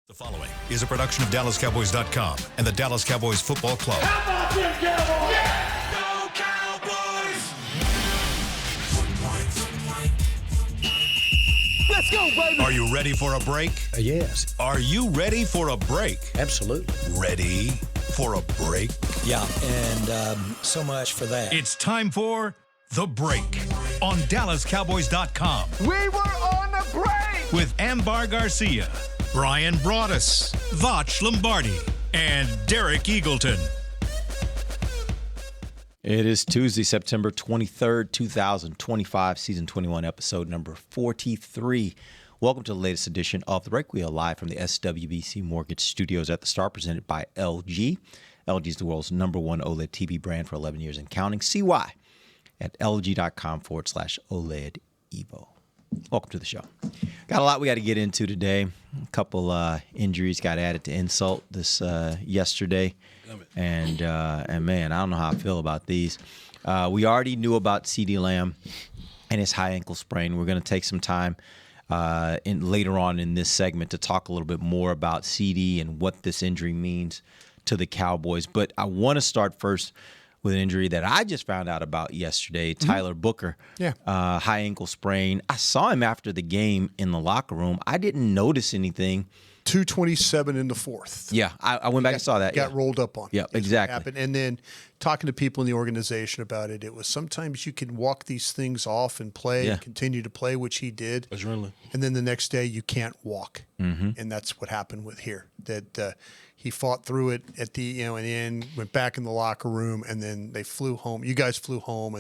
The following is a production of DallasCowboys.com and the Dallas Cowboys Football Club. How about them Cowboys? Yeah! Go Cowboys! Let's go, baby! Are you ready for a break? Yes. Are you ready for a break? Absolutely. Ready for a break? Yeah, and so much for that. It's time for The Break on DallasCowboys.com. We were on the break! With Ambar Garcia, Brian Broaddus, Vach Lombardi, and Derek Eagleton. It is Tuesday, September 23rd, 2025, Season 21, Episode number 43. Welcome to the latest edition of The Break. We are live from the SWBC Mortgage Studios at the Star, presented by LG. LG is the world's #1 OLED TV brand for 11 years and counting. See why at lg.com/OLED Evo. Welcome to the show. Got a lot we got to get into today. A couple injuries got added to insult this yesterday. And man, I don't know how I feel about these. We already knew about CeeDee Lamb and his high ankle sprain. We're going to take some time later on in this segment to talk a little bit more about CeeDee and what this injury means to the Cowboys. But I want to start first with an injury that I just found out about yesterday. Tyler Booker, high ankle sprain. I saw him after the game in the locker room. I didn't notice anything. 2:27 in the fourth. Yeah, I went back and saw that. Got rolled up on. Yeah, exactly. Happened. And then talking to people in the organization about it, it was sometimes you can walk these things off and play and continue to play, which he did. Adrenaline. And then the next day you can't walk. And that's what happened with here. That he fought through it at the and then went back in the locker room, and then they flew home. You guys flew home,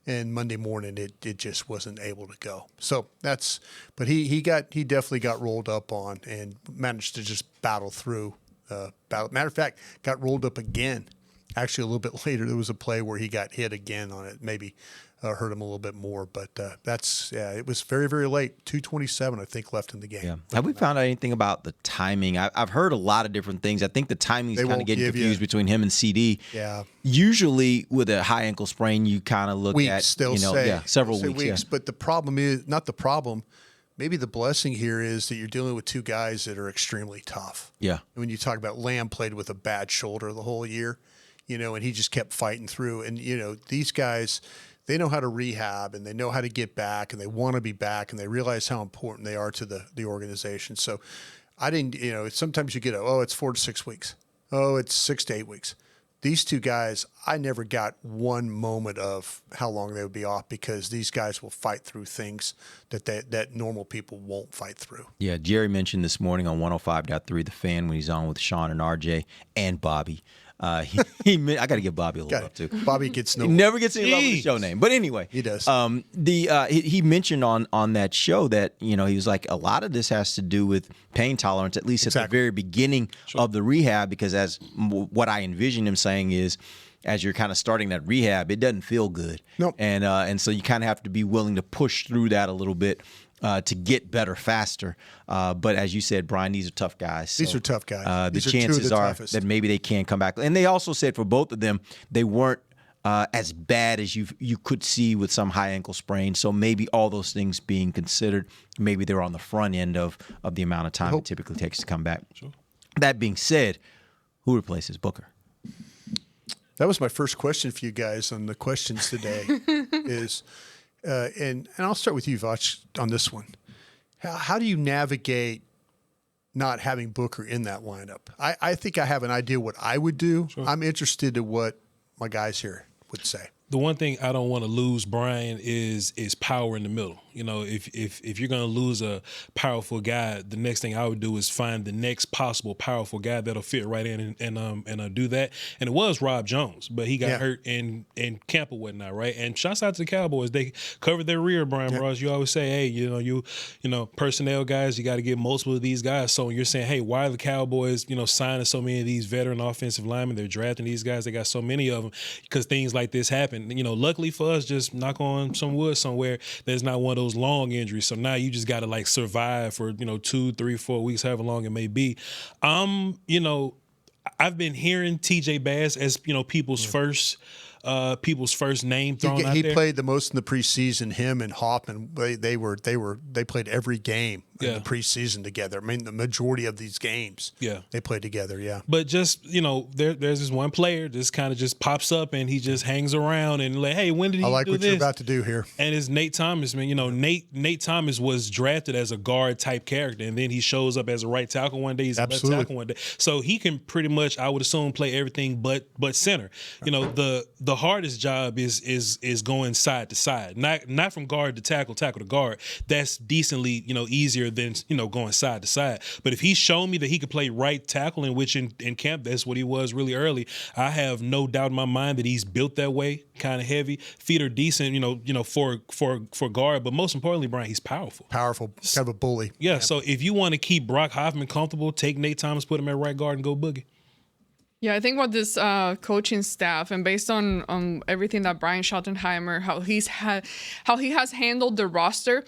and Monday morning it just wasn't able to go. So but he definitely got rolled up on and managed to just battle through. Matter of fact, got rolled up again. Actually, a little bit later, there was a play where he got hit again on it. Maybe hurt him a little bit more, but it was very, very late. 2:27, I think, left in the game. Yeah. Have we found out anything about the timing? I've heard a lot of different things. I think the timing is kind of getting confused between him and CeeDee. Yeah. Usually with a high ankle sprain, you kind of look at several weeks. But the problem is not the problem. Maybe the blessing here is that you're dealing with two guys that are extremely tough. Yeah. When you talk about Lamb played with a bad shoulder the whole year, and he just kept fighting through. And these guys, they know how to rehab, and they know how to get back, and they want to be back, and they realize how important they are to the organization. So I didn't, sometimes you get, it's 4 to 6 weeks. Oh, it's 6 to 8 weeks. These two guys, I never got one moment of how long they would be off, because these guys will fight through things that normal people won't fight through. Yeah, Jerry mentioned this morning on 105.3 The Fan when he's on with Sean and RJ and Bobby. I got to give Bobby a little love too. Bobby gets he never gets any love with the show name, but anyway, he does. He mentioned on that show that he was like, a lot of this has to do with pain tolerance, at least at the very beginning of the rehab, because as what I envision him saying is, as you're kind of starting that rehab, it doesn't feel good. Nope. And so you kind of have to be willing to push through that a little bit. To get better faster. But as you said, Brian, these are tough guys. So, these are tough guys. The chances are that maybe they can come back. And they also said for both of them, they weren't as bad as you could see with some high ankle sprains. So maybe all those things being considered, maybe they're on the front end of the amount of time it typically takes to come back. Sure. That being said, who replaces Booker? That was my first question for you guys on the questions today is – and I'll start with you, Vach, on this one. How do you navigate not having Booker in that lineup? I think I have an idea what I would do. Sure. I'm interested in what my guys here would say. The one thing I don't want to lose, Brian, is power in the middle. If you're going to lose a powerful guy, the next thing I would do is find the next possible powerful guy that'll fit right in and do that. And it was Rob Jones, but he got hurt in camp or whatnot, right? And shouts out to the Cowboys, they covered their rear, Brian Ross. You always say, hey, you personnel guys, you got to get multiple of these guys. So when you're saying, hey, why are the Cowboys, signing so many of these veteran offensive linemen? They're drafting these guys. They got so many of them because things like this happen. Luckily for us, just knock on some wood somewhere, there's not one of those long injuries. So now you just got to survive for 2, 3, 4 weeks, however long it may be. I've been hearing TJ Bass as people's first name thrown out there. He played the most in the preseason. Him and Hoffman, they played every game in the preseason together. I mean, the majority of these games, they played together. Yeah, but just there's this one player just kind of just pops up and he just hangs around and like, hey, when did he do this? I like what you're about to do here. And it's Nate Thomas, man. Nate Thomas was drafted as a guard type character, and then he shows up as a right tackle one day. He's a left tackle one day, so he can pretty much, I would assume, play everything but center. The hardest job is going side to side, not from guard to tackle to guard. That's decently easier than going side to side. But if he's shown me that he could play right tackle, in which in camp that's what he was really early, I have no doubt in my mind that he's built that way, kind of heavy, feet are decent, for guard. But most importantly, Brian, he's powerful, kind of a bully. Yeah. So if you want to keep Brock Hoffman comfortable, take Nate Thomas, put him at right guard, and go boogie. Yeah, I think what this coaching staff, and based on everything that Brian Schottenheimer, how he has handled the roster,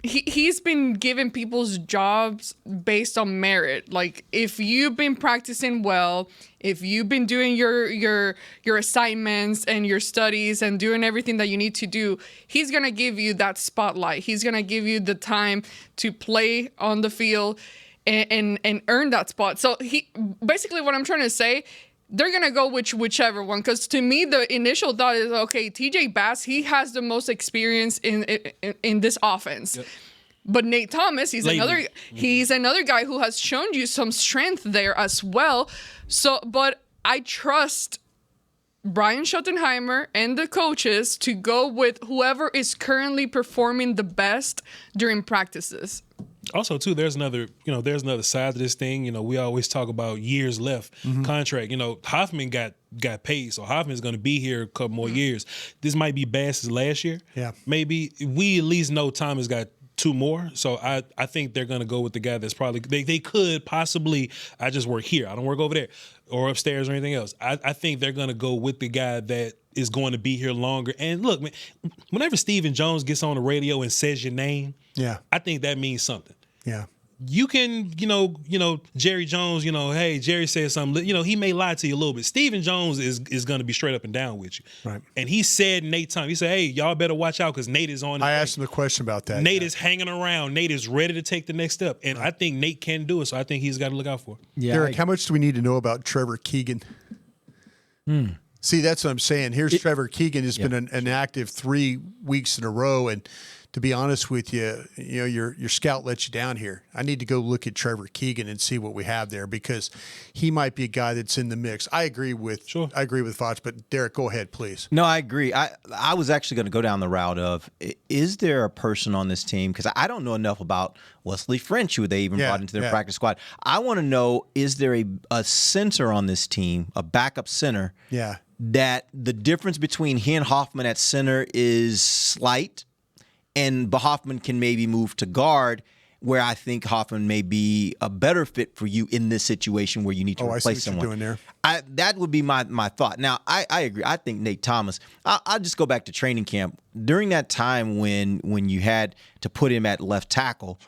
he's been giving people's jobs based on merit. Like, if you've been practicing well, if you've been doing your assignments and your studies and doing everything that you need to do, he's gonna give you that spotlight. He's gonna give you the time to play on the field and earn that spot. So he basically, what I'm trying to say, they're gonna go whichever one, because to me the initial thought is, okay, TJ Bass, he has the most experience in this offense. Yep. But Nate Thomas, he's another guy who has shown you some strength there as well. So, but I trust Brian Schottenheimer and the coaches to go with whoever is currently performing the best during practices. Also, too, there's another side to this thing. We always talk about years left contract. Hoffman got paid, so Hoffman's going to be here a couple more years. This might be Bass's last year. Yeah, maybe. We at least know Thomas got 2 more, so I think they're going to go with the guy that's probably they could possibly. I just work here. I don't work over there or upstairs or anything else. I think they're going to go with the guy that is going to be here longer. And look, man, whenever Stephen Jones gets on the radio and says your name, I think that means something. Yeah. You can, Jerry Jones, hey, Jerry said something, he may lie to you a little bit. Stephen Jones is going to be straight up and down with you. Right. And he said Nate Thomas, he said, hey, y'all better watch out because Nate is on. I asked him a question about that. Nate is hanging around. Nate is ready to take the next step. And I think Nate can do it, so I think he's got to look out for it. Yeah, Derek, how much do we need to know about Trevor Keegan? See, that's what I'm saying. Here's Trevor Keegan has been an active 3 weeks in a row, and to be honest with you, your scout let you down here. I need to go look at Trevor Keegan and see what we have there, because he might be a guy that's in the mix. I agree with Foch, but Derek, go ahead, please. No, I agree. I was actually going to go down the route of, is there a person on this team? Because I don't know enough about Wesley French, who they even brought into their practice squad. I want to know, is there a center on this team, a backup center, that the difference between he and Hoffman at center is slight, and Hoffman can maybe move to guard, where I think Hoffman may be a better fit for you in this situation where you need to replace someone. I see what you're doing there. That would be my thought. Now, I agree. I think Nate Thomas, I'll just go back to training camp. During that time when you had to put him at left tackle,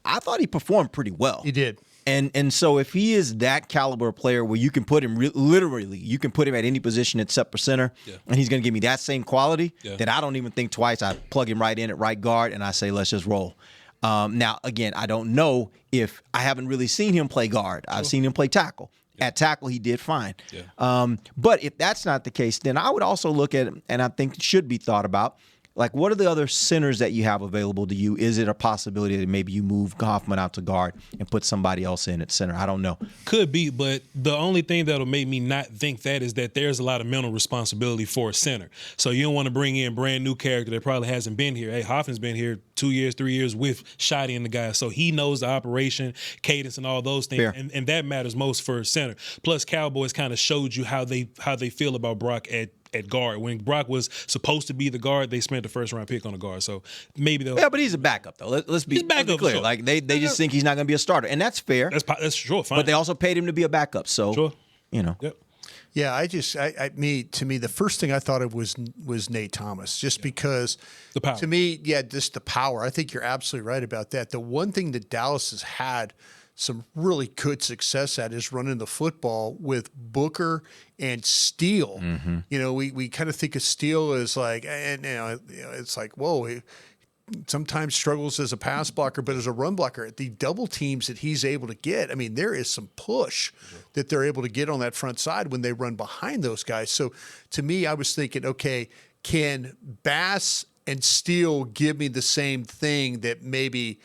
I thought he performed pretty well. He did. And so if he is that caliber player where you can put him literally, you can put him at any position except for center, and he's going to give me that same quality, then I don't even think twice. I plug him right in at right guard, and I say, let's just roll. Now, again, I don't know if I haven't really seen him play guard. I've seen him play tackle. At tackle, he did fine. But if that's not the case, then I would also look at, and I think it should be thought about, like, what are the other centers that you have available to you? Is it a possibility that maybe you move Hoffman out to guard and put somebody else in at center? I don't know. Could be, but the only thing that'll make me not think that is that there's a lot of mental responsibility for a center. So you don't want to bring in brand new character that probably hasn't been here. Hey, Hoffman's been here 2 years, 3 years with Shotty and the guys, so he knows the operation, cadence, and all those things, and that matters most for a center. Plus, Cowboys kind of showed you how they feel about Brock at guard. When Brock was supposed to be the guard, they spent the first round pick on the guard. So maybe they'll. Yeah, but he's a backup though. Let's be clear. Sure. Like they just think he's not going to be a starter, and that's fair. That's sure fine. But they also paid him to be a backup. So Yep. Yeah, to me, the first thing I thought of was Nate Thomas, just because the power. To me, just the power. I think you're absolutely right about that. The one thing that Dallas has had some really good success at is running the football with Booker and Steele. We kind of think of Steele as like, and it's like, whoa, sometimes struggles as a pass blocker, but as a run blocker, the double teams that he's able to get, I mean, there is some push that they're able to get on that front side when they run behind those guys. So to me, I was thinking, okay, can Bass and Steele give me the same thing that maybe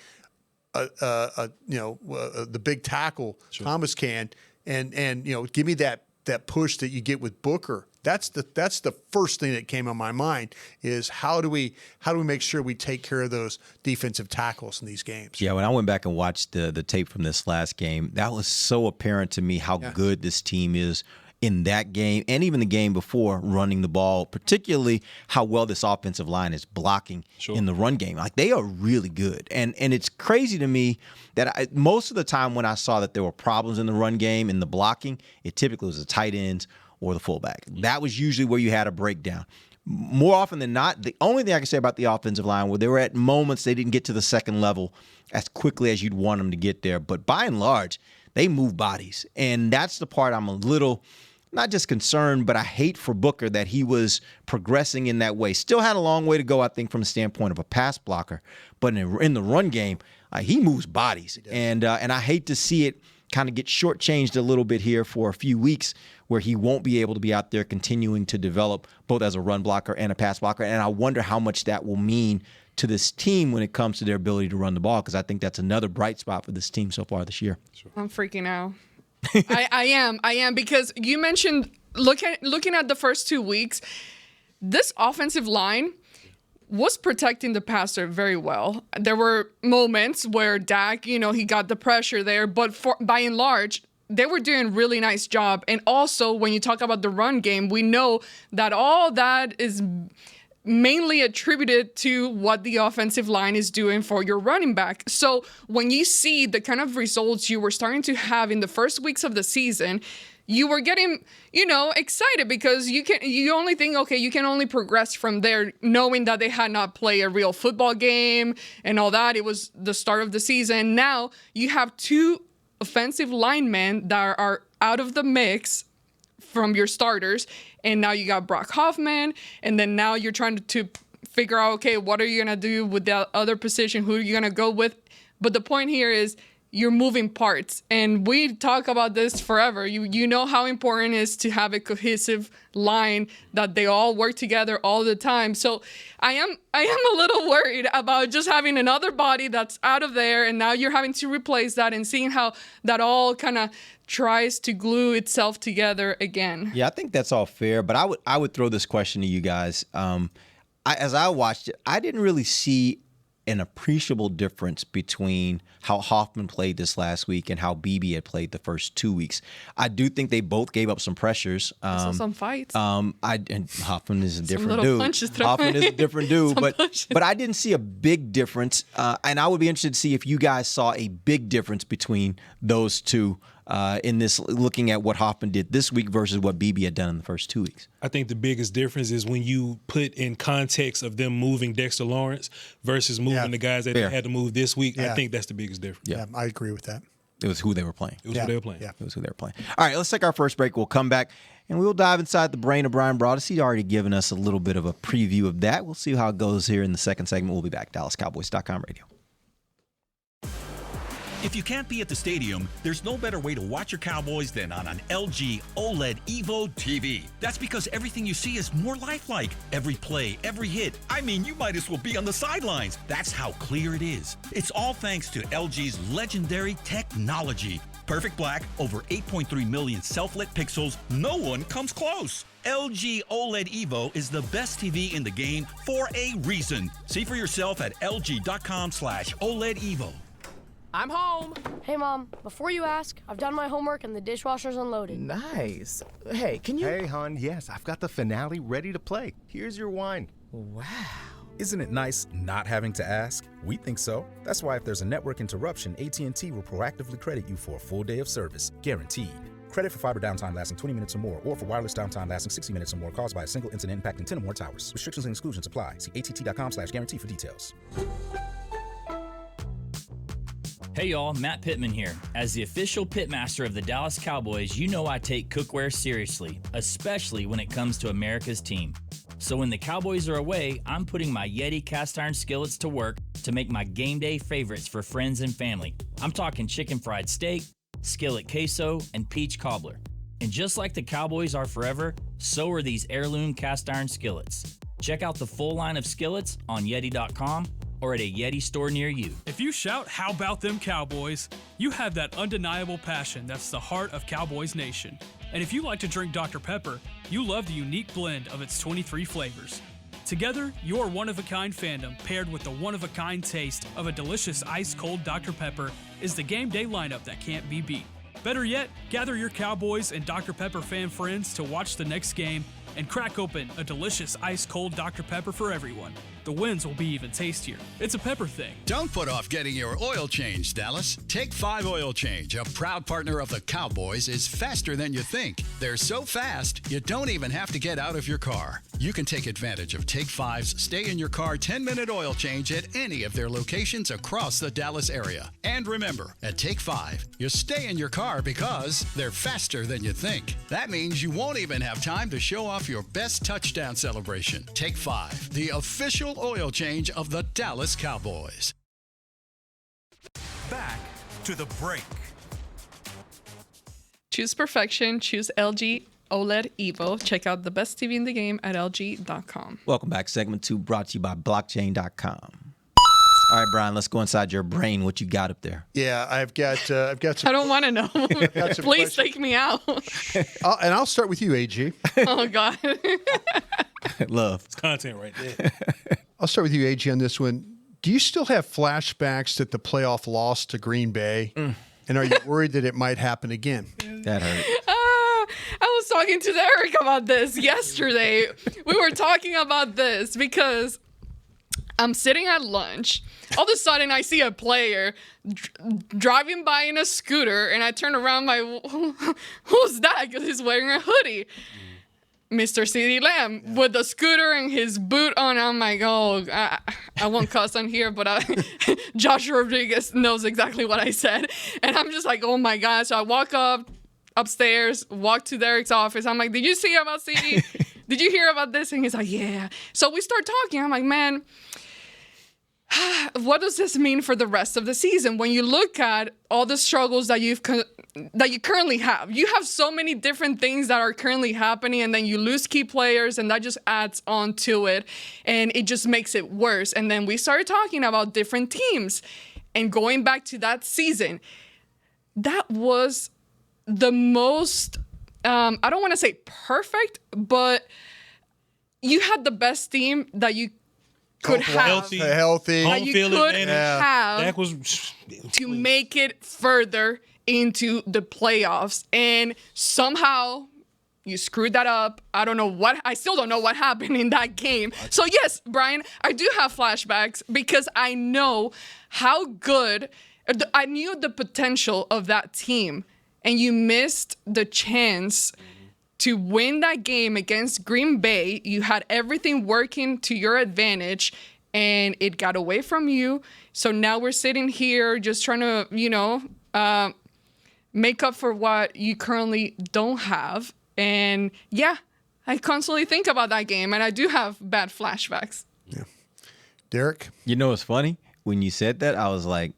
the big tackle Thomas can, and give me that push that you get with Booker. That's the first thing that came on my mind is how do we make sure we take care of those defensive tackles in these games? Yeah, when I went back and watched the tape from this last game, that was so apparent to me how good this team is in that game and even the game before running the ball, particularly how well this offensive line is blocking in the run game. Like, they are really good. And it's crazy to me that most of the time when I saw that there were problems in the run game and the blocking, it typically was the tight ends or the fullback. That was usually where you had a breakdown. More often than not, the only thing I can say about the offensive line where they were at moments they didn't get to the second level as quickly as you'd want them to get there. But by and large, they move bodies. And that's the part I'm a little not just concerned, but I hate for Booker that he was progressing in that way. Still had a long way to go, I think, from the standpoint of a pass blocker. But in the run game, he moves bodies. And I hate to see it kind of get shortchanged a little bit here for a few weeks where he won't be able to be out there continuing to develop both as a run blocker and a pass blocker. And I wonder how much that will mean to this team when it comes to their ability to run the ball, because I think that's another bright spot for this team so far this year. I'm freaking out. I am because you mentioned looking at the first 2 weeks, this offensive line was protecting the passer very well. There were moments where Dak, he got the pressure there, but by and large, they were doing a really nice job. And also, when you talk about the run game, we know that all that is mainly attributed to what the offensive line is doing for your running back. So when you see the kind of results you were starting to have in the first weeks of the season, you were getting, excited because you only think, okay, you can only progress from there, knowing that they had not played a real football game and all that. It was the start of the season. Now you have two offensive linemen that are out of the mix from your starters, and now you got Brock Hoffman, and then now you're trying to figure out, okay, what are you going to do with the other position? Who are you going to go with? But the point here is you're moving parts, and we talk about this forever. You know how important it is to have a cohesive line, that they all work together all the time. So I am a little worried about just having another body that's out of there, and now you're having to replace that and seeing how that all kind of tries to glue itself together again. Yeah, I think that's all fair, but I would throw this question to you guys. As I watched it, I didn't really see an appreciable difference between how Hoffman played this last week and how BB had played the first 2 weeks. I do think they both gave up some pressures. Some fights. And Hoffman is a different little dude. punches thrown. Hoffman is a different dude, but I didn't see a big difference. And I would be interested to see if you guys saw a big difference between those two in this, looking at what Hoffman did this week versus what BB had done in the first 2 weeks. I think the biggest difference is when you put in context of them moving Dexter Lawrence versus moving the guys that they had to move this week. I think that's the biggest difference. Yeah, I agree with that. It was who they were playing. It was who they were playing. Yeah. It was who they were playing. All right, let's take our first break. We'll come back, and we'll dive inside the brain of Brian Broaddus. He's already given us a little bit of a preview of that. We'll see how it goes here in the second segment. We'll be back. DallasCowboys.com radio. If you can't be at the stadium, there's no better way to watch your Cowboys than on an LG OLED Evo TV. That's because everything you see is more lifelike. Every play, every hit. I mean, you might as well be on the sidelines. That's how clear it is. It's all thanks to LG's legendary technology. Perfect black, over 8.3 million self-lit pixels. No one comes close. LG OLED Evo is the best TV in the game for a reason. See for yourself at lg.com/OLED Evo. I'm home. Hey, Mom, before you ask, I've done my homework and the dishwasher's unloaded. Nice. Hey, can you... Hey, hon, yes, I've got the finale ready to play. Here's your wine. Wow. Isn't it nice not having to ask? We think so. That's why if there's a network interruption, AT&T will proactively credit you for a full day of service. Guaranteed. Credit for fiber downtime lasting 20 minutes or more, or for wireless downtime lasting 60 minutes or more caused by a single incident impacting 10 or more towers. Restrictions and exclusions apply. See att.com/guarantee for details. Hey y'all, Matt Pittman here. As the official pitmaster of the Dallas Cowboys, you know I take cookware seriously, especially when it comes to America's team. So when the Cowboys are away, I'm putting my Yeti cast iron skillets to work to make my game day favorites for friends and family. I'm talking chicken fried steak, skillet queso, and peach cobbler. And just like the Cowboys are forever, so are these heirloom cast iron skillets. Check out the full line of skillets on Yeti.com or at a Yeti store near you. If you shout, "How about them Cowboys?" you have that undeniable passion that's the heart of Cowboys Nation. And if you like to drink Dr. Pepper, you love the unique blend of its 23 flavors. Together, your one-of-a-kind fandom paired with the one-of-a-kind taste of a delicious ice-cold Dr. Pepper is the game day lineup that can't be beat. Better yet, gather your Cowboys and Dr. Pepper fan friends to watch the next game and crack open a delicious ice-cold Dr. Pepper for everyone. The wins will be even tastier. It's a pepper thing. Don't put off getting your oil changed, Dallas. Take 5 Oil Change, a proud partner of the Cowboys, is faster than you think. They're so fast, you don't even have to get out of your car. You can take advantage of Take 5's stay-in-your-car 10-minute oil change at any of their locations across the Dallas area. And remember, at Take 5, you stay in your car because they're faster than you think. That means you won't even have time to show off your best touchdown celebration. Take 5, the official oil change of the Dallas Cowboys. Back to the break. Choose perfection. Choose LG OLED Evo. Check out the best TV in the game at LG.com. Welcome back. Segment 2 brought to you by blockchain.com. All right, Brian, let's go inside your brain. What you got up there? Yeah, I've got some. I don't want to know. Please take me out. And I'll start with you, AG. Oh, God. Love. It's content right there. I'll start with you, AG, on this one. Do you still have flashbacks at the playoff loss to Green Bay? And are you worried that it might happen again? That hurt. I was talking to Derek about this yesterday. We were talking about this because I'm sitting at lunch. All of a sudden, I see a player driving by in a scooter, and I turn around, who's that? Because he's wearing a hoodie. Mr. CeeDee Lamb with the scooter and his boot on. I'm like, oh, I won't cuss on here, but Josh Rodriguez knows exactly what I said. And I'm just like, oh my gosh. So I walk upstairs, walk to Derek's office. I'm like, did you see about CeeDee? Did you hear about this? And he's like, yeah. So we start talking. I'm like, man, what does this mean for the rest of the season? When you look at all the struggles that you currently have, you have so many different things that are currently happening, and then you lose key players, and that just adds on to it, and it just makes it worse. And then we started talking about different teams, and going back to that season, that was the most, I don't want to say perfect, but you had the best team that you could have, healthy home field advantage. Have to make it further into the playoffs, and somehow you screwed that up. I still don't know what happened in that game. So yes, Brian, I do have flashbacks because I know how good, I knew the potential of that team, and you missed the chance to win that game against Green Bay. You had everything working to your advantage, and it got away from you. So now we're sitting here just trying to, make up for what you currently don't have. And yeah, I constantly think about that game, and I do have bad flashbacks. Yeah. Derek? You know what's funny? When you said that, I was like,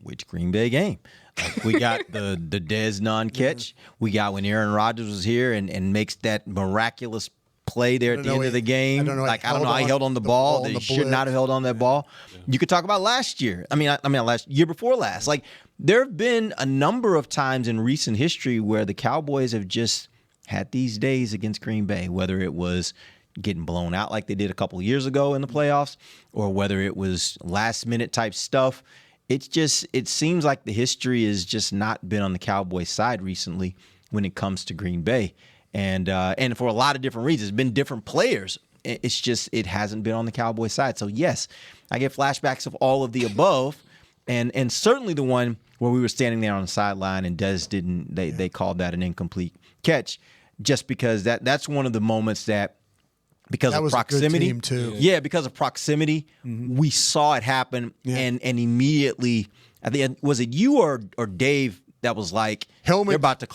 which Green Bay game? Like, we got the Dez non-catch. We got when Aaron Rodgers was here and makes that miraculous play there at the end of the game. I don't know how he held on the ball. That he should not have held on that ball. You could talk about last year. I mean, year before last. Like, there have been a number of times in recent history where the Cowboys have just had these days against Green Bay, whether it was getting blown out like they did a couple of years ago in the playoffs, or whether it was last-minute type stuff. It seems like the history has just not been on the Cowboys' side recently when it comes to Green Bay. And for a lot of different reasons. It's been different players. It's just it hasn't been on the Cowboys' side. So, yes, I get flashbacks of all of the above, and certainly the one where we were standing there on the sideline and Dez didn't – they called that an incomplete catch, just because that's one of the moments that – because that of was proximity. a good team too. Yeah, because of proximity, we saw it happen, and immediately, I think, was it you or Dave that was like Hillman, they're about to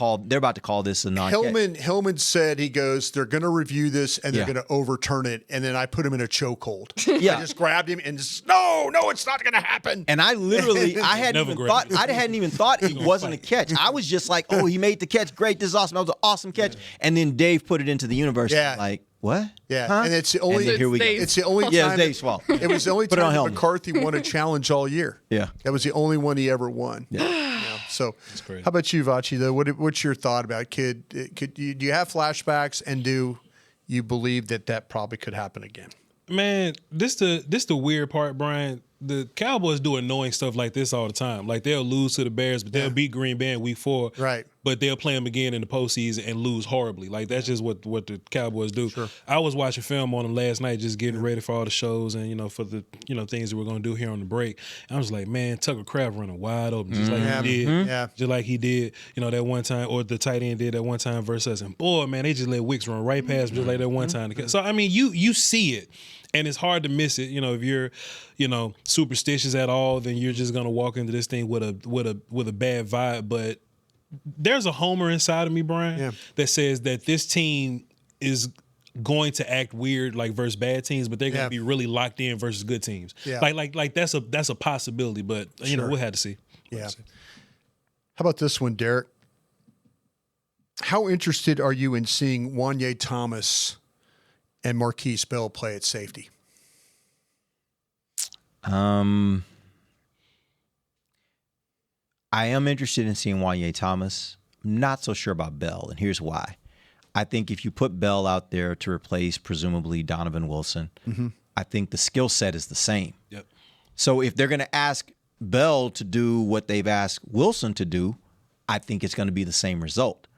call this a non-catch. Hillman said, he goes, they're going to review this and they're going to overturn it, and then I put him in a chokehold. Yeah. I just grabbed him and just, no, it's not going to happen. And I literally, I hadn't even thought it wasn't a catch. I was just like, oh, he made the catch. Great, this is awesome. That was an awesome catch. And then Dave put it into the universe. Yeah. Like, what? Yeah, huh? and it's the only. Here we go. It's the only time. Yeah, it's Dave's fault. It was the only time that McCarthy won a challenge all year. Yeah, that was the only one he ever won. Yeah. So, how about you, Vachi? Though, what's your thought about kid? Do you have flashbacks, and do you believe that probably could happen again? Man, this the weird part, Brian. The Cowboys do annoying stuff like this all the time. Like, they'll lose to the Bears, but they'll beat Green Bay in week 4. Right. But they'll play them again in the postseason and lose horribly. Like, that's just what the Cowboys do. Sure. I was watching film on them last night, just getting ready for all the shows and, for the, things that we're going to do here on the break. And I was like, man, Tucker Kraft running wide open, just like he did. Yeah. Just like he did, that one time, or the tight end did that one time versus us. And boy, man, they just let Wicks run right past him just like that one time. So, I mean, you see it. And it's hard to miss it. If you're, superstitious at all, then you're just gonna walk into this thing with a bad vibe. But there's a homer inside of me, Brian, that says that this team is going to act weird like versus bad teams, but they're gonna be really locked in versus good teams. Yeah. Like that's a possibility, but we'll have to see. How about this one, Derek? How interested are you in seeing Wanye Thomas and Marquise Bell play at safety? I am interested in seeing Wanye Thomas. I'm not so sure about Bell, and here's why. I think if you put Bell out there to replace presumably Donovan Wilson, I think the skill set is the same. Yep. So if they're going to ask Bell to do what they've asked Wilson to do, I think it's going to be the same result.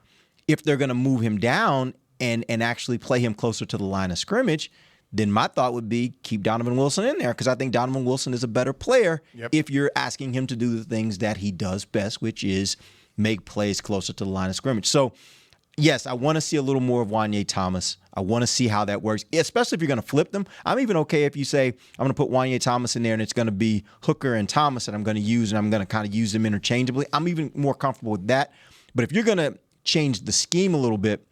If they're going to move him down and actually play him closer to the line of scrimmage, then my thought would be keep Donovan Wilson in there, because I think Donovan Wilson is a better player if you're asking him to do the things that he does best, which is make plays closer to the line of scrimmage. So, yes, I want to see a little more of Wanye Thomas. I want to see how that works, especially if you're going to flip them. I'm even okay if you say, I'm going to put Wanye Thomas in there and it's going to be Hooker and Thomas that I'm going to use, and I'm going to kind of use them interchangeably. I'm even more comfortable with that. But if you're going to change the scheme a little bit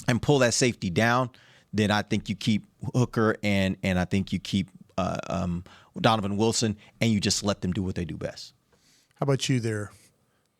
and pull that safety down, then I think you keep Hooker and I think you keep Donovan Wilson, and you just let them do what they do best. How about you there,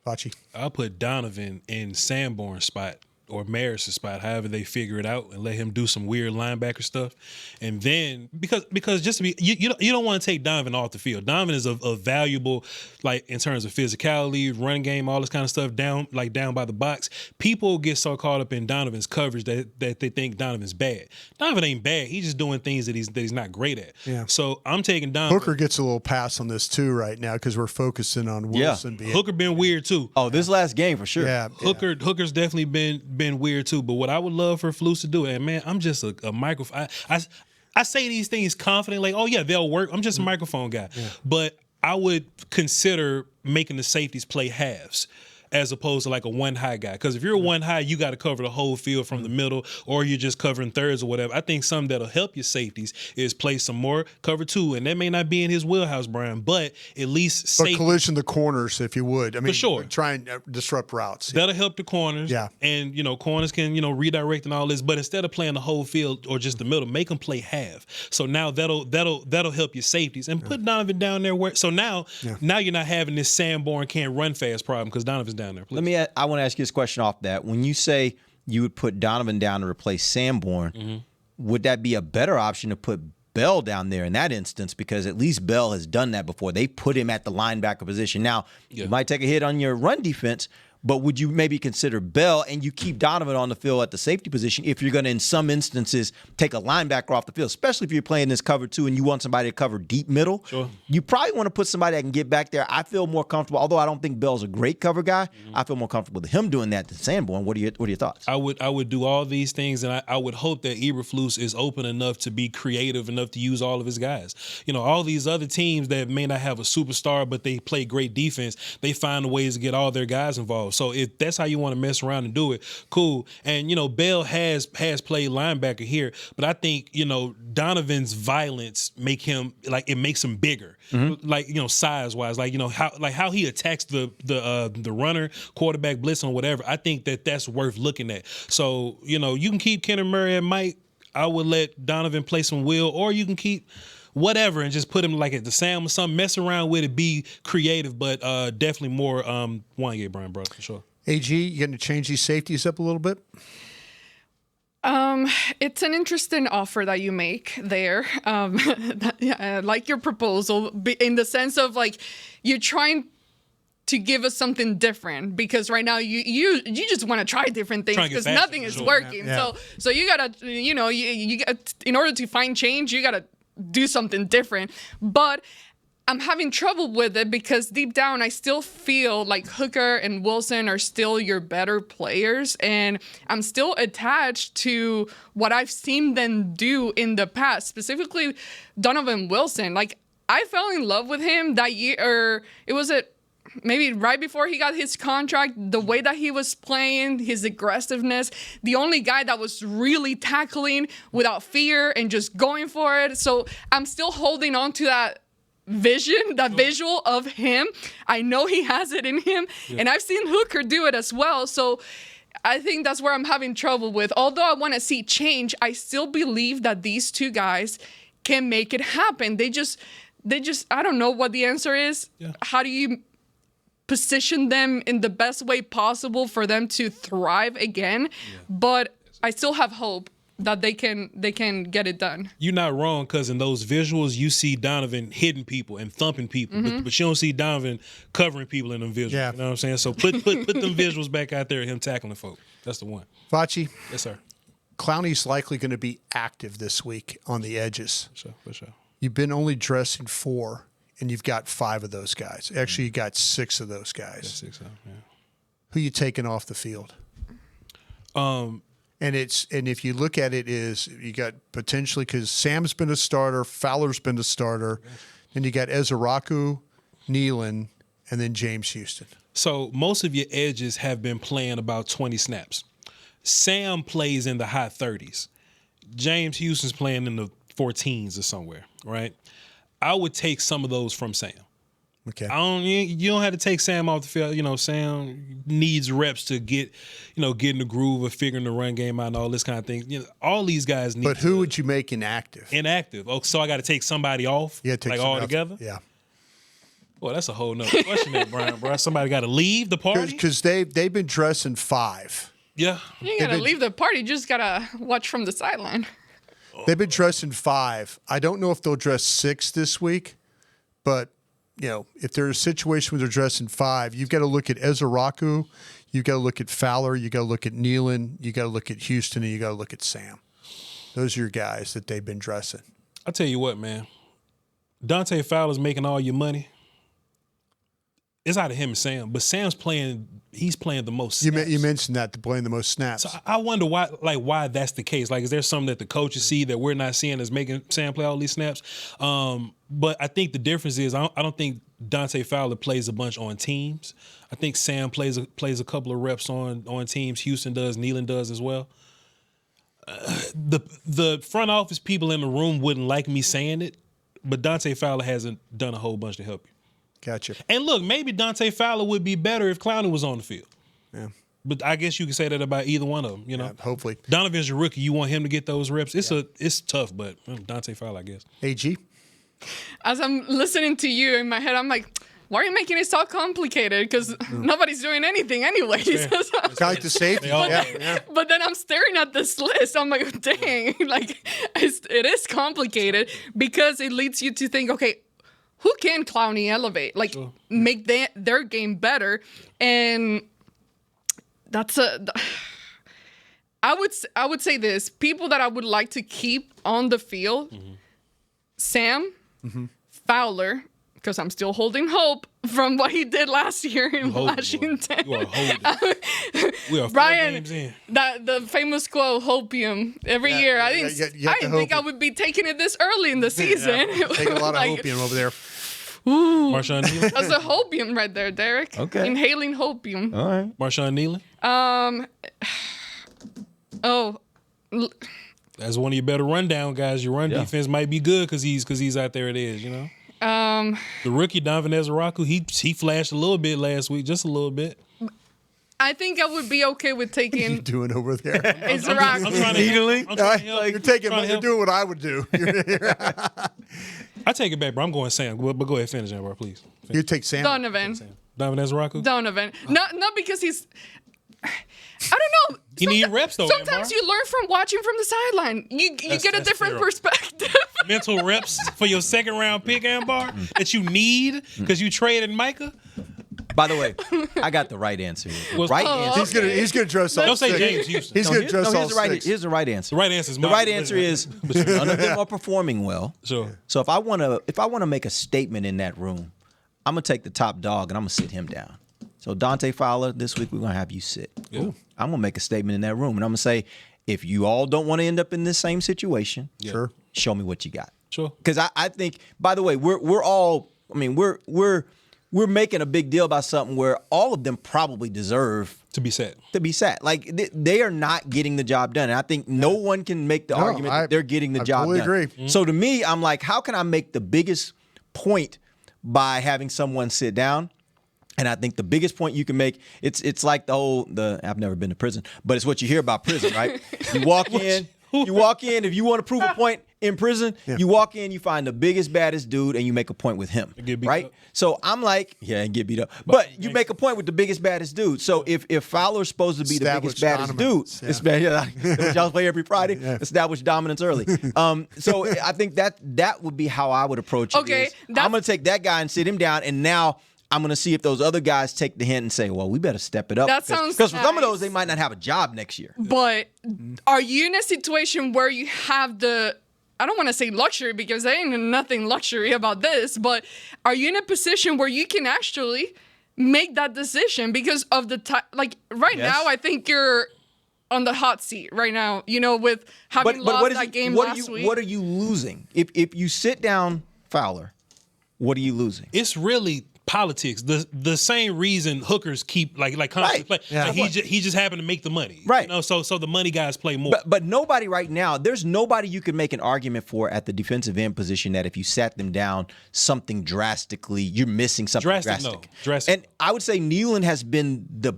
Vachi? I'll put Donovan in Sanborn's spot or Maris' spot, however they figure it out, and let him do some weird linebacker stuff. And then because just to be you don't want to take Donovan off the field. Donovan is a valuable, like in terms of physicality, running game, all this kind of stuff down by the box. People get so caught up in Donovan's coverage that they think Donovan's bad. Donovan ain't bad. He's just doing things that he's not great at. Yeah. So I'm taking Donovan. Hooker gets a little pass on this too right now because we're focusing on Wilson being. Hooker been weird too. Oh, this last game for sure. Yeah. Hooker's definitely been weird too. But what I would love for Flus to do, and man, I'm just a microphone. I say these things confidently, like, oh yeah, they'll work. I'm just a microphone guy. Yeah. But I would consider making the safeties play halves as opposed to like a one high guy. Because if you're a one high, you got to cover the whole field from the middle, or you're just covering thirds or whatever. I think something that'll help your safeties is play some more cover two, and that may not be in his wheelhouse, Brian, but at least But collision the corners if you would. I mean, for sure. Try and disrupt routes. That'll help the corners. Yeah. And, corners can, redirect and all this, but instead of playing the whole field or just the middle, make them play half. So now that'll help your safeties. And put Donovan down there where, so now you're not having this Sanborn can't run fast problem because Donovan's down there. Please. I want to ask you this question off that. When you say you would put Donovan down to replace Sanborn, would that be a better option to put Bell down there in that instance? Because at least Bell has done that before. They put him at the linebacker position. Now, you might take a hit on your run defense, but would you maybe consider Bell and you keep Donovan on the field at the safety position if you're going to, in some instances, take a linebacker off the field, especially if you're playing this cover two and you want somebody to cover deep middle? Sure. You probably want to put somebody that can get back there. I feel more comfortable, although I don't think Bell's a great cover guy, I feel more comfortable with him doing that than Sanborn. What are your thoughts? I would do all these things, and I would hope that Eberflus is open enough to be creative enough to use all of his guys. All these other teams that may not have a superstar, but they play great defense, they find ways to get all their guys involved. So if that's how you want to mess around and do it, cool. And Bell has played linebacker here, but I think Donovan's violence makes him bigger, like size wise, how he attacks the runner, quarterback blitz or whatever. I think that's worth looking at. So you can keep Kenneth Murray at Mike. I would let Donovan play some will, or you can keep whatever and just put him like at the Sam or something. Mess around with it, be creative, but definitely more Wanye Brian, bro, for sure. AG, you going to change these safeties up a little bit? It's an interesting offer that you make there. I like your proposal in the sense of like you're trying to give us something different, because right now you just want to try different things because nothing is working. Yeah. So you gotta you got, in order to find change, you gotta do something different. But I'm having trouble with it because deep down I still feel like Hooker and Wilson are still your better players, and I'm still attached to what I've seen them do in the past, specifically Donovan Wilson. Like I fell in love with him that year, or it was maybe right before he got his contract, the way that he was playing, his aggressiveness, the only guy that was really tackling without fear and just going for it. So I'm still holding on to that visual of him. I know he has it in him, and I've seen Hooker do it as well. So I think that's where I'm having trouble with. Although I want to see change, I still believe that these two guys can make it happen. They just I don't know what the answer is. Yeah. How do you position them in the best way possible for them to thrive again? Yeah. But I still have hope that they can get it done. You're not wrong, because in those visuals you see Donovan hitting people and thumping people, but you don't see Donovan covering people in them visuals. Yeah. You know what I'm saying? So put them visuals back out there, him tackling folk. That's the one. Facci. Yes, sir. Clowney's likely going to be active this week on the edges. For sure. You've been only dressing 4. And you've got 5 of those guys. Actually, you got 6 of those guys. 6 of them, yeah. Who you taking off the field? And if you look at it, is you got potentially, because Sam's been a starter, Fowler's been a starter, then you got Ezeraku, Nealon, and then James Houston. So most of your edges have been playing about 20 snaps. Sam plays in the high 30s. James Houston's playing in the 14s or somewhere, right? I would take some of those from Sam. Okay. You don't have to take Sam off the field. Sam needs reps to get in the groove of figuring the run game out and all this kind of thing. All these guys need. But who would you make inactive? Inactive. Oh, so I got to take somebody off? Yeah, take all together? Yeah. Well, that's a whole nother question there, Brian, bro. Somebody got to leave the party? Because they've been dressing 5. Yeah. You got to leave the party. You just got to watch from the sideline. They've been dressing 5. I don't know if they'll dress 6 this week, but if there's a situation where they're dressing 5, you've got to look at Ezeraku, you've got to look at Fowler, you got to look at Nealon, you got to look at Houston, and you got to look at Sam. Those are your guys that they've been dressing. I'll tell you what, man. Dante Fowler's making all your money. It's out of him and Sam, but Sam's playing. He's playing the most snaps. You mentioned that, playing the most snaps. So I wonder why that's the case. Like, is there something that the coaches see that we're not seeing that's making Sam play all these snaps? But I think the difference is I don't think Dante Fowler plays a bunch on teams. I think Sam plays a couple of reps on teams. Houston does. Nealon does as well. The front office people in the room wouldn't like me saying it, but Dante Fowler hasn't done a whole bunch to help you. Gotcha. And look, maybe Dante Fowler would be better if Clowney was on the field. Yeah. But I guess you can say that about either one of them, Yeah, hopefully. Donovan's your rookie. You want him to get those reps. It's tough, but Dante Fowler, I guess. AG? As I'm listening to you in my head, I'm like, why are you making it so complicated? Because nobody's doing anything anyways. It's like the safety. But then I'm staring at this list. I'm like, dang, it is complicated, because it leads you to think, okay, who can Clowney elevate? Make their game better. And that's I would say this. People that I would like to keep on the field, Sam, Fowler, because I'm still holding hope from what he did last year in Washington. You are holding. We are 4 Brian, games in. The famous quote, hopium, every year. I didn't think I would be taking it this early in the season. Take a lot of hopium over there. Marshawn Neely. That's a hopium right there, Derek. Okay. Inhaling hopium. All right. Marshawn Neely. That's one of your better rundown guys. Your run defense might be good because he's out there. It is, The rookie Donovan Ezeraku, he flashed a little bit last week, just a little bit. I think I would be okay with taking. What are you doing over there? Ezeraku. I'm trying to help. You're doing what I would do. I take it back, bro. I'm going Sam, but go ahead, finish that, bro, please. Finish. You take Sam. Donovan. Donovan Ezeraku. Donovan. Not because he's. I don't know. You need reps though. Sometimes you learn from watching from the sideline. You get a different perspective. Mental reps for your second round pick, Ambar, that you need because you traded Micah. By the way, I got the right answer. Answer. He's gonna dress all. Don't say James Houston. He's gonna dress all. Here's the right answer. The right answer is the right answer is none of them are performing well. Sure. So if I wanna make a statement in that room, I'm gonna take the top dog and I'm gonna sit him down. So Dante Fowler, this week we're gonna have you sit. Ooh. I'm gonna make a statement in that room and I'm gonna say, if you all don't want to end up in this same situation, sure, show me what you got. Sure. Because I think, by the way, we're making a big deal about something where all of them probably deserve to be sat. Like they are not getting the job done. And I think no one can make the argument that they're getting the job totally done. Agree. Mm-hmm. So to me, I'm like, how can I make the biggest point by having someone sit down? And I think the biggest point you can make, it's like I've never been to prison, but it's what you hear about prison, right? You walk in, if you want to prove a point in prison, you walk in, you find the biggest, baddest dude, and you make a point with him, right? Up. So I'm like, and get beat up. But you make a point with the biggest, baddest dude. So if Fowler's supposed to be the biggest, baddest dude, y'all play every Friday, establish dominance early. So I think that would be how I would approach it. Okay, I'm going to take that guy and sit him down, and now I'm going to see if those other guys take the hint and say, well, we better step it up. That sounds Because for some of nice. those, they might not have a job next year. But are you in a situation where you have the, I don't want to say luxury because there ain't nothing luxury about this, but are you in a position where you can actually make that decision because of the time? Like right now, I think you're on the hot seat right now, with having lost that game last week. What are you losing? If you sit down Fowler, what are you losing? It's really politics. The same reason hookers keep like constantly play. Yeah. Like he just happened to make the money. Right. So the money guys play more. But nobody right now, there's nobody you could make an argument for at the defensive end position that if you sat them down, something drastically, you're missing something drastic. Drastic. And I would say Nealon has been the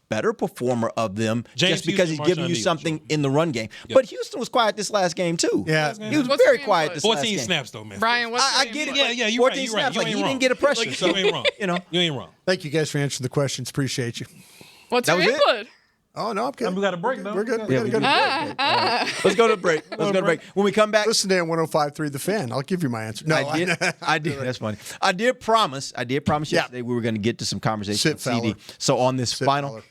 better performer of them just because he's giving you something in the run game. Yep. But Houston was quiet this last game too. Yeah. He was very quiet this last game. 14 snaps though, man. Brian, I get it. Yeah, you're 14 right. snaps, You like ain't he wrong. didn't get a pressure. So, you ain't wrong. You ain't wrong. Thank you guys for answering the questions. Appreciate you. What's That your was it? input? Oh, no, I'm good. We got a break, though. We're good. Yeah, We gotta go to break. Let's go to break. When we come back, Listen to 105.3 The Fan. I'll give you my answer. No, I did. That's funny. I did promise yesterday we were going to get to some conversation with CeeDee. So on this final,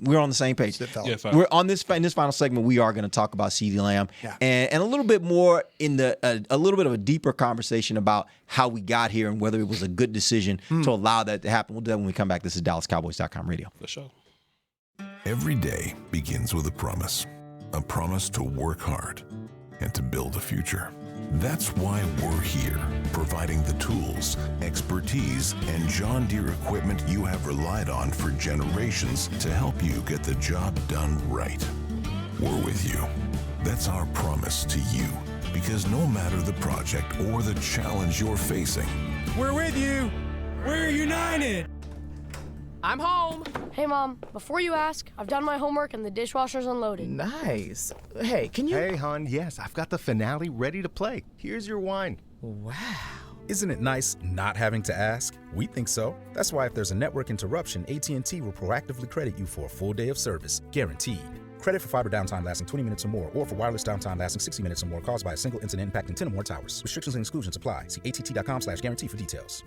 we're on the same page. We're on this in this final segment. We are going to talk about CeeDee Lamb and a little bit more in a little bit of a deeper conversation about how we got here and whether it was a good decision to allow that to happen. We'll do that when we come back. This is DallasCowboys.com radio. For sure. Every day begins with a promise to work hard and to build a future. That's why we're here, providing the tools, expertise, and John Deere equipment you have relied on for generations to help you get the job done right. We're with you. That's our promise to you, because no matter the project or the challenge you're facing, we're with you. We're united. I'm home. Hey, Mom, before you ask, I've done my homework and the dishwasher's unloaded. Nice. Hey, can you... Hey, hon, yes, I've got the finale ready to play. Here's your wine. Wow. Isn't it nice not having to ask? We think so. That's why if there's a network interruption, AT&T will proactively credit you for a full day of service, guaranteed. Credit for fiber downtime lasting 20 minutes or more, or for wireless downtime lasting 60 minutes or more caused by a single incident impacting 10 or more towers. Restrictions and exclusions apply. See att.com/guarantee for details.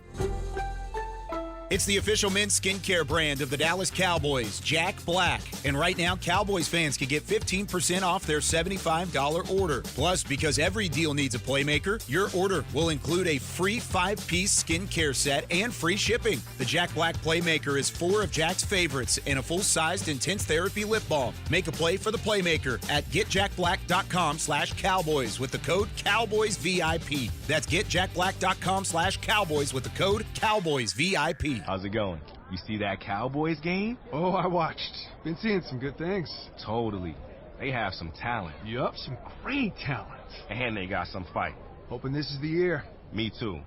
It's the official men's skincare brand of the Dallas Cowboys, Jack Black. And right now, Cowboys fans can get 15% off their $75 order. Plus, because every deal needs a playmaker, your order will include a free 5-piece skincare set and free shipping. The Jack Black Playmaker is 4 of Jack's favorites and a full-sized intense therapy lip balm. Make a play for the Playmaker at getjackblack.com/Cowboys with the code CowboysVIP. That's getjackblack.com/Cowboys with the code CowboysVIP. How's it going? You see that Cowboys game? Oh, I watched. Been seeing some good things. Totally. They have some talent. Yup, some great talent. And they got some fight. Hoping this is the year. Me too.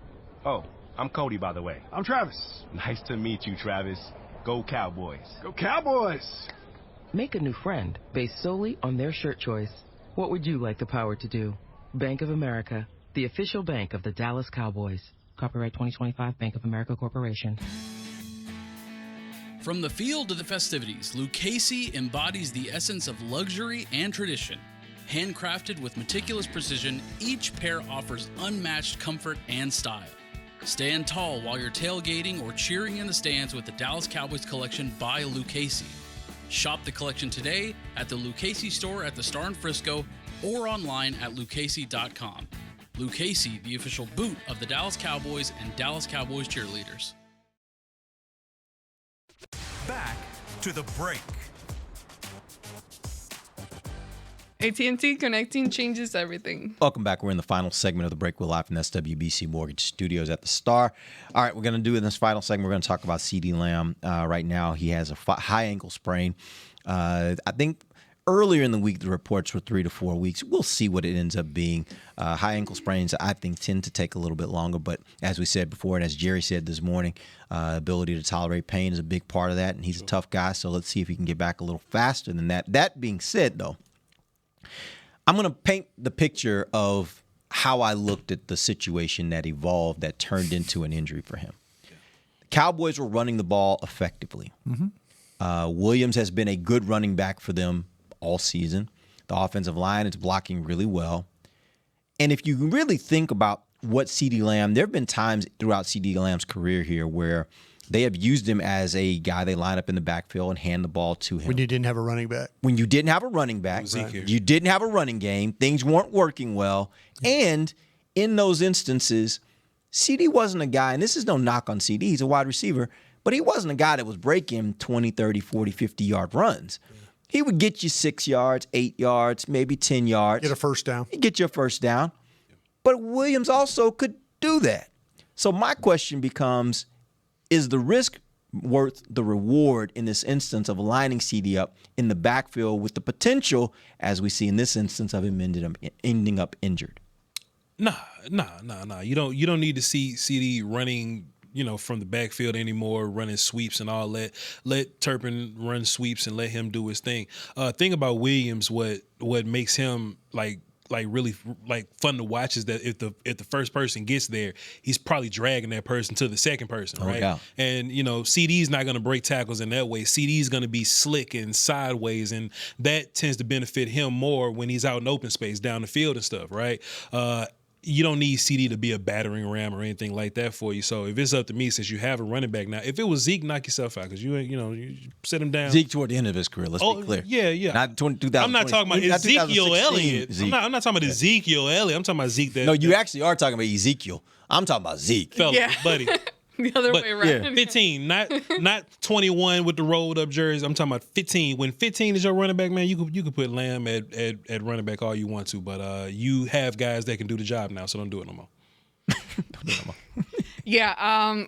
Oh, I'm Cody, by the way. I'm Travis. Nice to meet you, Travis. Go Cowboys. Go Cowboys! Make a new friend based solely on their shirt choice. What would you like the power to do? Bank of America, the official bank of the Dallas Cowboys. Copyright 2025 Bank of America Corporation. From the field to the festivities, Lucchese embodies the essence of luxury and tradition. Handcrafted with meticulous precision, each pair offers unmatched comfort and style. Stand tall while you're tailgating or cheering in the stands with the Dallas Cowboys collection by Lucchese. Shop the collection today at the Lucchese store at the Star in Frisco or online at lucchese.com. Lucchese, the official boot of the Dallas Cowboys and Dallas Cowboys cheerleaders. Back to the break. AT&T connecting changes everything. Welcome back. We're in the final segment of the break. We're live from the SWBC Mortgage Studios at the Star. All right, we're going to do in this final segment, we're going to talk about CeeDee Lamb. Right now, he has a high ankle sprain. I think earlier in the week, the reports were 3 to 4 weeks. We'll see what it ends up being. High ankle sprains, I think, tend to take a little bit longer. But as we said before, and as Jerry said this morning, ability to tolerate pain is a big part of that. And he's a tough guy, so let's see if he can get back a little faster than that. That being said, though, I'm going to paint the picture of how I looked at the situation that evolved that turned into an injury for him. The Cowboys were running the ball effectively. Williams has been a good running back for them all season. The offensive line is blocking really well. And if you really think about what CeeDee Lamb, there have been times throughout CeeDee Lamb's career here where they have used him as a guy they line up in the backfield and hand the ball to him. When you didn't have a running back. When you didn't have a running back, you didn't have a running game, things weren't working well. And in those instances, CeeDee wasn't a guy, and this is no knock on CeeDee, he's a wide receiver, but he wasn't a guy that was breaking 20, 30, 40, 50-yard runs. He would get you 6 yards, 8 yards, maybe 10 yards. Get a first down. He'd get you a first down. But Williams also could do that. So my question becomes, is the risk worth the reward in this instance of lining CeeDee up in the backfield with the potential, as we see in this instance, of him ending up injured? Nah. You don't need to see CeeDee running, from the backfield anymore, running sweeps and all that. Let Turpin run sweeps and let him do his thing. Thing about Williams, what makes him really fun to watch is that if the first person gets there, he's probably dragging that person to the second person, right? Okay. And CeeDee's not going to break tackles in that way. CeeDee's going to be slick and sideways, and that tends to benefit him more when he's out in open space down the field and stuff, right? You don't need CeeDee to be a battering ram or anything like that for you. So if it's up to me, since you have a running back now, if it was Zeke, knock yourself out because you set him down. Zeke toward the end of his career, let's be clear. Yeah. Not 2020. I'm not talking about Ezekiel Elliott. I'm not talking about Ezekiel Elliott. I'm talking about Zeke. No, you actually are talking about Ezekiel. I'm talking about Zeke. Buddy. The other way around. 15, not 21 with the rolled up jersey. I'm talking about 15. When 15 is your running back, man, you could put Lamb at running back all you want to, but you have guys that can do the job now, so don't do it no more. Yeah,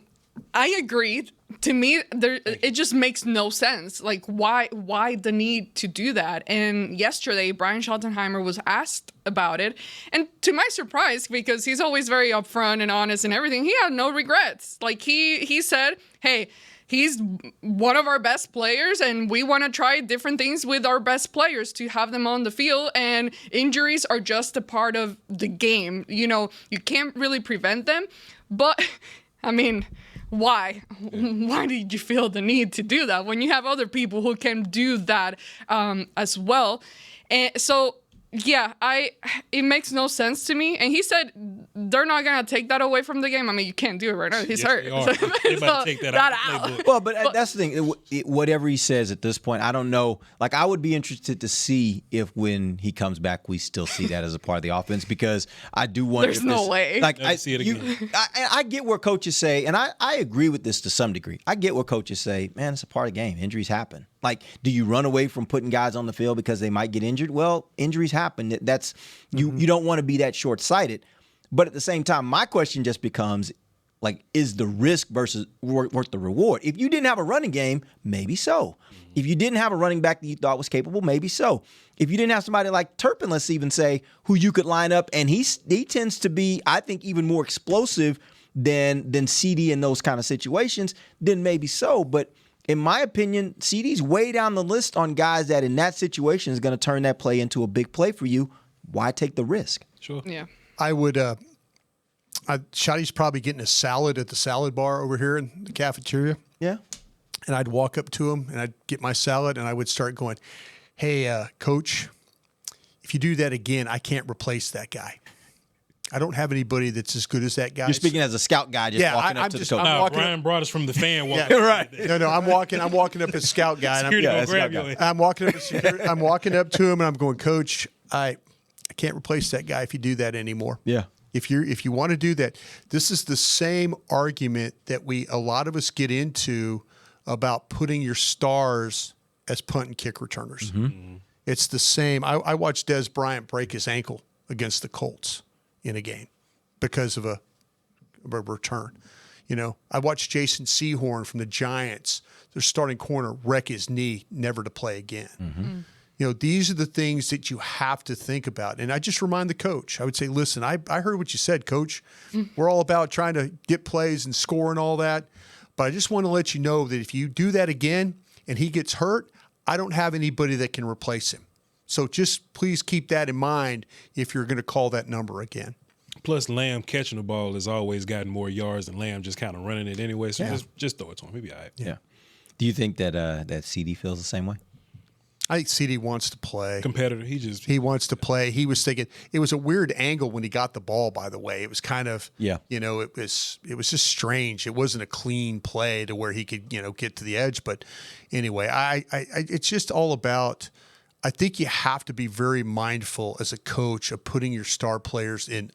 I agree. To me, it just makes no sense. Like, why the need to do that? And yesterday, Brian Schottenheimer was asked about it. And to my surprise, because he's always very upfront and honest and everything, he had no regrets. Like, he said, hey, he's one of our best players, and we want to try different things with our best players to have them on the field. And injuries are just a part of the game. You can't really prevent them. But, I mean, why? Why did you feel the need to do that when you have other people who can do that as well? And so Yeah, it makes no sense to me. And he said they're not gonna take that away from the game. I mean, you can't do it right now. He's hurt. They are. They might take that out. Well, but that's the thing. Whatever he says at this point, I don't know. Like, I would be interested to see if when he comes back, we still see that as a part of the offense, because I do wonder. There's no way. Like, Never see it again. I get where coaches say, and I agree with this to some degree. I get where coaches say, man, it's a part of the game. Injuries happen. Like, do you run away from putting guys on the field because they might get injured? Well, injuries happen. That's you don't want to be that short-sighted. But at the same time, my question just becomes, like, is the risk versus worth the reward? If you didn't have a running game, maybe so. If you didn't have a running back that you thought was capable, maybe so. If you didn't have somebody like Turpin, let's even say, who you could line up, and he tends to be, I think, even more explosive than CeeDee in those kind of situations, then maybe so. But in my opinion, CeeDee's way down the list on guys that in that situation is going to turn that play into a big play for you. Why take the risk? Sure. Yeah. I would. Shotty's probably getting a salad at the salad bar over here in the cafeteria. Yeah. And I'd walk up to him and I'd get my salad and I would start going, "Hey, Coach, if you do that again, I can't replace that guy. I don't have anybody that's as good as that guy." You're speaking as a scout guy, just walking up to the coach. Brian brought us from the fan. Yeah, right. No, I'm walking up as scout guy. I'm walking up to him and I'm going, "Coach, I can't replace that guy if you do that anymore." Yeah. If you want to do that, this is the same argument that a lot of us get into about putting your stars as punt and kick returners. Mm-hmm. It's the same. I watched Des Bryant break his ankle against the Colts in a game because of a return. You know, I watched Jason Sehorn from the Giants, their starting corner, wreck his knee, never to play again. Mm-hmm. You know, these are the things that you have to think about. And I just remind the coach, I would say, listen, I heard what you said, Coach. We're all about trying to get plays and score and all that. But I just want to let you know that if you do that again and he gets hurt, I don't have anybody that can replace him. So just please keep that in mind if you're going to call that number again. Plus, Lamb catching the ball has always gotten more yards than Lamb just kind of running it anyway. So just throw it to him. He'll be all right. Yeah. Do you think that that CeeDee feels the same way? I think CeeDee wants to play. Competitor. He wants to play. He was thinking it was a weird angle when he got the ball, by the way. It was kind of, you know, it was just strange. It wasn't a clean play to where he could, you know, get to the edge. But anyway, I it's just all about, I think you have to be very mindful as a coach of putting your star players in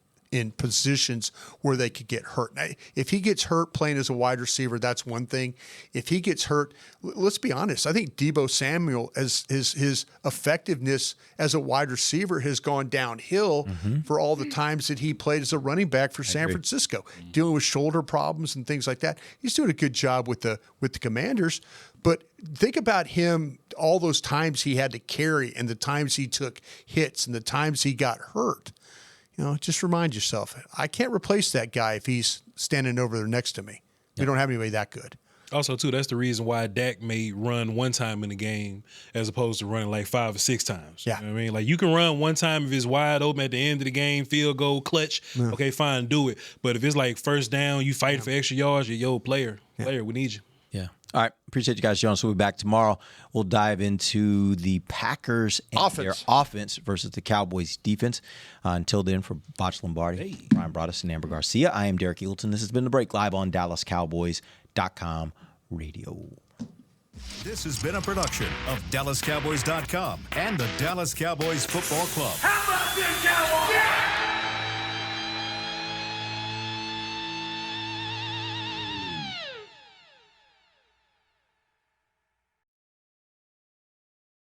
positions where they could get hurt. Now, if he gets hurt playing as a wide receiver, that's one thing. If he gets hurt, let's be honest, I think Deebo Samuel, as his effectiveness as a wide receiver has gone downhill for all the times that he played as a running back for San Francisco, dealing with shoulder problems and things like that. He's doing a good job with the Commanders. But think about him, all those times he had to carry and the times he took hits and the times he got hurt. You know, just remind yourself, I can't replace that guy if he's standing over there next to me. We don't have anybody that good. Also, too, that's the reason why Dak may run one time in the game as opposed to running like 5 or 6 times. Yeah. You know what I mean? Like, you can run one time if it's wide open at the end of the game, field goal, clutch. Yeah. Okay, fine, do it. But if it's like first down, you fighting for extra yards, you're player, we need you. Yeah. All right. Appreciate you guys, Jonas. We'll be back tomorrow. We'll dive into the Packers and their offense versus the Cowboys defense. Until then, for Voch Lombardi, Brian Broaddus, and Amber Garcia, I am Derek Eagleton. This has been The Break, live on DallasCowboys.com radio. This has been a production of DallasCowboys.com and the Dallas Cowboys Football Club. How about this, Cowboys? Yeah!